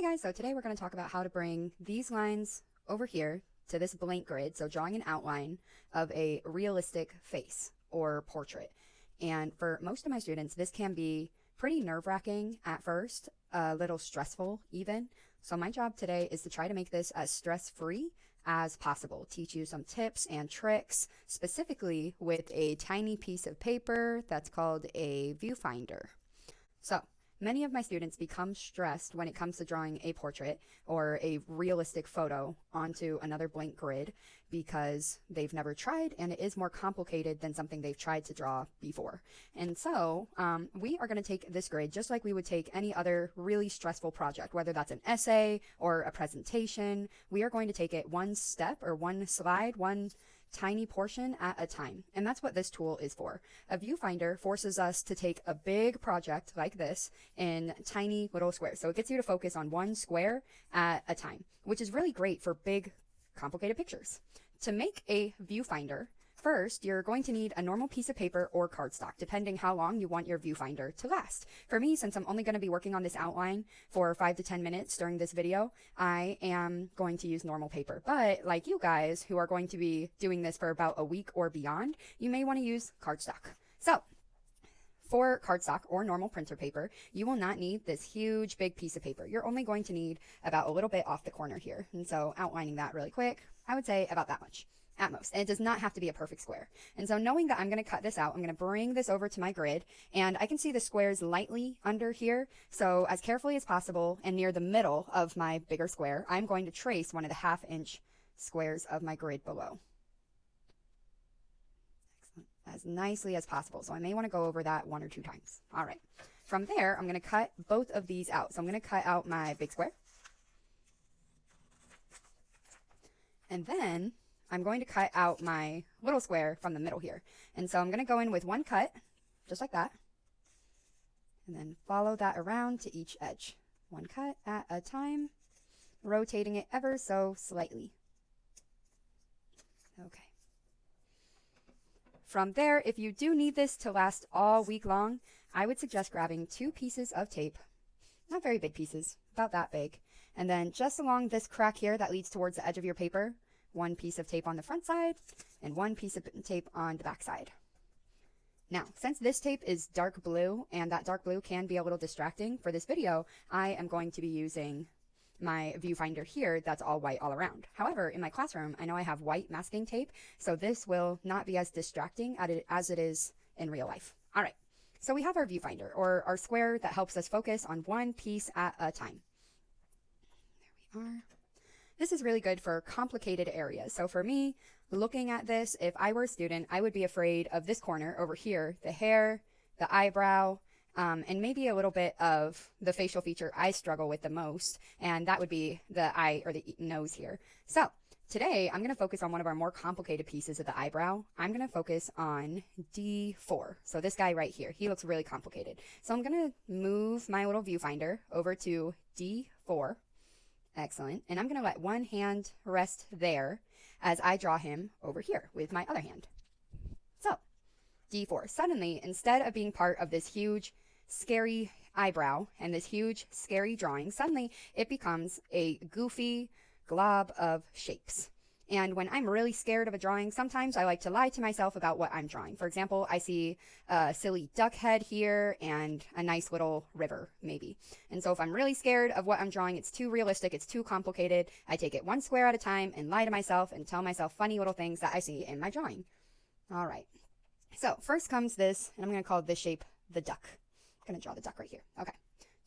Hi guys, so today we're going to talk about how to bring these lines over here to this blank grid, so drawing an outline of a realistic face or portrait. And for most of my students, this can be pretty nerve-wracking at first, a little stressful even. So my job today is to try to make this as stress-free as possible, teach you some tips and tricks, specifically with a tiny piece of paper that's called a viewfinder. So many of my students become stressed when it comes to drawing a portrait or a realistic photo onto another blank grid because they've never tried and it is more complicated than something they've tried to draw before. And so we are going to take this grid just like we would take any other really stressful project, whether that's an essay or a presentation. We are going to take it one step or one slide, one tiny portion at a time. And that's what this tool is for. A viewfinder forces us to take a big project like this in tiny little squares. So it gets you to focus on one square at a time, which is really great for big, complicated pictures. To make a viewfinder, first, you're going to need a normal piece of paper or cardstock, depending how long you want your viewfinder to last. For me, since I'm only going to be working on this outline for 5 to 10 minutes during this video, I am going to use normal paper. But like you guys who are going to be doing this for about a week or beyond, you may want to use cardstock. So for cardstock or normal printer paper, you will not need this huge big piece of paper. You're only going to need about a little bit off the corner here. And so outlining that really quick, I would say about that much at most. And it does not have to be a perfect square. And so knowing that I'm going to cut this out, I'm going to bring this over to my grid, and I can see the squares lightly under here. So as carefully as possible and near the middle of my bigger square, I'm going to trace one of the 1/2-inch squares of my grid below. Excellent. As nicely as possible. So I may want to go over that 1 or 2 times. All right. From there, I'm going to cut both of these out. So I'm going to cut out my big square. And then I'm going to cut out my little square from the middle here. And so I'm going to go in with one cut, just like that, and then follow that around to each edge. One cut at a time, rotating it ever so slightly. Okay. From there, if you do need this to last all week long, I would suggest grabbing 2 pieces of tape, not very big pieces, about that big, and then just along this crack here that leads towards the edge of your paper, 1 piece of tape on the front side and 1 piece of tape on the back side. Now, since this tape is dark blue and that dark blue can be a little distracting for this video, I am going to be using my viewfinder here that's all white all around. However, in my classroom, I know I have white masking tape, so this will not be as distracting as it is in real life. All right, so we have our viewfinder, or our square that helps us focus on one piece at a time. There we are. This is really good for complicated areas. So for me, looking at this, if I were a student, I would be afraid of this corner over here, the hair, the eyebrow, and maybe a little bit of the facial feature I struggle with the most, and that would be the eye or the nose here. So today, I'm going to focus on one of our more complicated pieces of the eyebrow. I'm going to focus on D4. So this guy right here, he looks really complicated. So I'm going to move my little viewfinder over to D4. Excellent. And I'm going to let one hand rest there as I draw him over here with my other hand. So, D4. Suddenly, instead of being part of this huge, scary eyebrow and this huge, scary drawing, suddenly it becomes a goofy glob of shapes. And when I'm really scared of a drawing, sometimes I like to lie to myself about what I'm drawing. For example, I see a silly duck head here and a nice little river, maybe. And so if I'm really scared of what I'm drawing, it's too realistic, it's too complicated, I take it one square at a time and lie to myself and tell myself funny little things that I see in my drawing. All right. So first comes this, and I'm going to call this shape the duck. I'm going to draw the duck right here. Okay.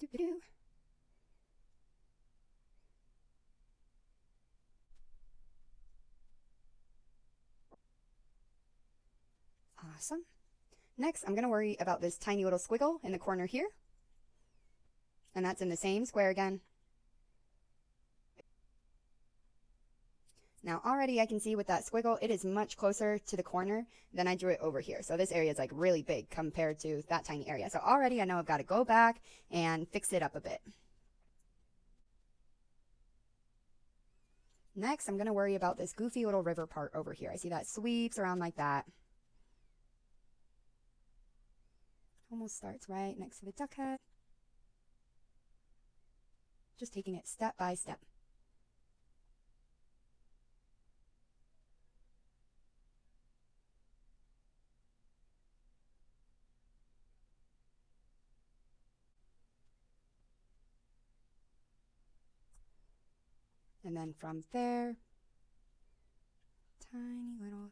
Doo-doo-doo. Awesome. Next, I'm going to worry about this tiny little squiggle in the corner here. And that's in the same square again. Now already I can see with that squiggle, it is much closer to the corner than I drew it over here. So this area is like really big compared to that tiny area. So already I know I've got to go back and fix it up a bit. Next, I'm going to worry about this goofy little river part over here. I see that sweeps around like that. Almost starts right next to the duck head. just taking it step by step. And then from there, tiny little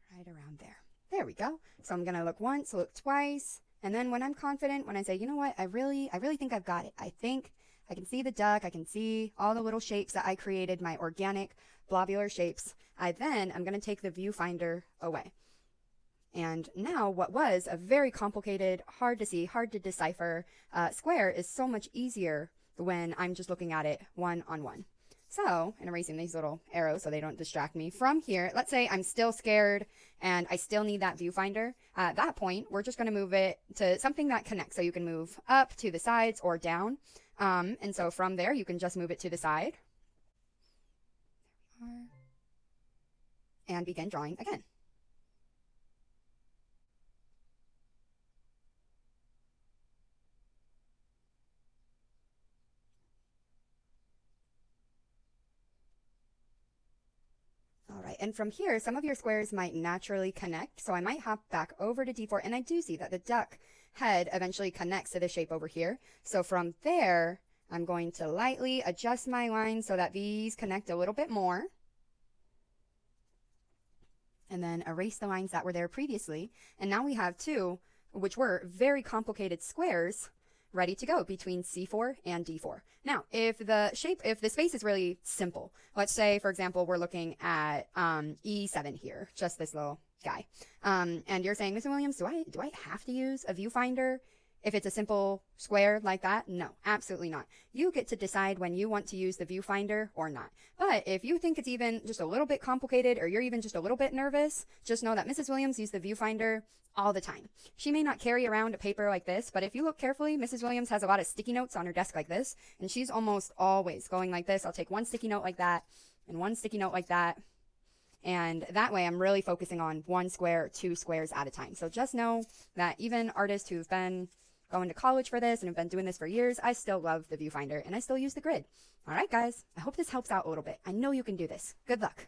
thing right around there. There we go. So I'm going to look once, look twice. And then when I'm confident, when I say, you know what, I really think I've got it. I think I can see the duck. I can see all the little shapes that I created, my organic blobular shapes. I'm going to take the viewfinder away. And now what was a very complicated, hard to see, hard to decipher square is so much easier when I'm just looking at it one-on-one. So, and erasing these little arrows so they don't distract me. From here, let's say I'm still scared and I still need that viewfinder. At that point, we're just going to move it to something that connects. So you can move up to the sides or down. And so from there, you can just move it to the side. There we are. And begin drawing again. All right, and from here, some of your squares might naturally connect, so I might hop back over to D4, and I do see that the duck head eventually connects to the shape over here. So from there, I'm going to lightly adjust my line so that these connect a little bit more. And then erase the lines that were there previously. And now we have two, which were very complicated squares, ready to go between C4 and D4. Now, if the space is really simple, let's say, for example, we're looking at E7 here, just this little guy, and you're saying, Ms. Williams, do I have to use a viewfinder if it's a simple square like that? No, absolutely not. You get to decide when you want to use the viewfinder or not. But if you think it's even just a little bit complicated, or you're even just a little bit nervous, just know that Mrs. Williams used the viewfinder all the time. She may not carry around a paper like this, but if you look carefully, Mrs. Williams has a lot of sticky notes on her desk like this, and she's almost always going like this. I'll take one sticky note like that, and one sticky note like that, and that way I'm really focusing on one square, two squares at a time. So just know that even artists who've been going to college for this and have been doing this for years, I still love the viewfinder, and I still use the grid. All right, guys, I hope this helps out a little bit. I know you can do this. Good luck.